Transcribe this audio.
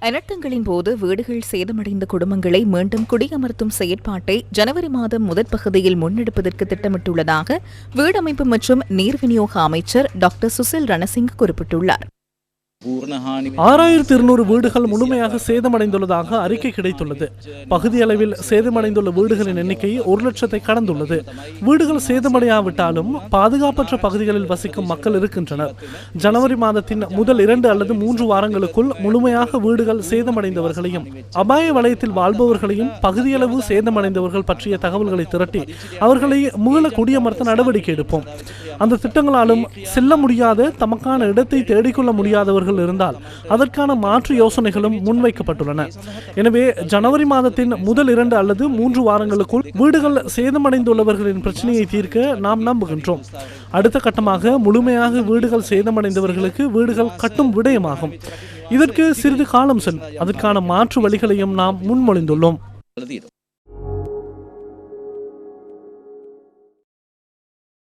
அனர்த்தங்களின் போது வீடுகள் சேதமடைந்த குடும்பங்களை மீண்டும் குடியமர்த்தும் செயற்பாட்டை ஜனவரி மாதம் முதற் பகுதியில் முன்னெடுப்பதற்கு திட்டமிட்டுள்ளதாக வீடமைப்பு மற்றும் நீர் விநியோக அமைச்சர் டாக்டர் சுசில் ரணசிங்க குறிப்பிட்டுள்ளார். 6200 வீடுகள் முழுமையாக சேதமடைந்துள்ளதாக அறிக்கை கிடைத்துள்ளது. பகுதி அளவில் சேதமடைந்துள்ள வீடுகளின் எண்ணிக்கை 1,00,000 கடந்துள்ளது. வீடுகள் சேதமடையாவிட்டாலும் பாதுகாப்பற்ற பகுதிகளில் வசிக்கும் மக்கள் இருக்கின்றனர். ஜனவரி மாதத்தின் முதல் 2 அல்லது 3 வாரங்களுக்குள் முழுமையாக வீடுகள் சேதமடைந்தவர்களையும் அபாய வலயத்தில் வாழ்பவர்களையும் பகுதியளவு சேதமடைந்தவர்கள் பற்றிய தகவல்களை திரட்டி அவர்களை மீள குடியமர்த்த நடவடிக்கை எடுப்போம். அந்த திட்டங்களாலும் செல்ல முடியாத தமக்கான இடத்தை தேடிக்கொள்ள முடியாதவர்கள் இருந்தால் அதற்கான மாற்று யோசனைகளும் முன்வைக்கப்பட்டுள்ளன. எனவே ஜனவரி மாதத்தின் முதல் 2 அல்லது 3 வாரங்களுக்குள் வீடுகள் சேதமடைந்துள்ளவர்களின் பிரச்சனையை தீர்க்க நாம் நம்புகின்றோம். அடுத்த கட்டமாக முழுமையாக வீடுகள் சேதமடைந்தவர்களுக்கு வீடுகள் கட்டும் விடயமாகும். இதற்கு சிறிது காலம் செல்லும். அதற்கான மாற்று வழிகளையும் நாம் முன்மொழிந்துள்ளோம்.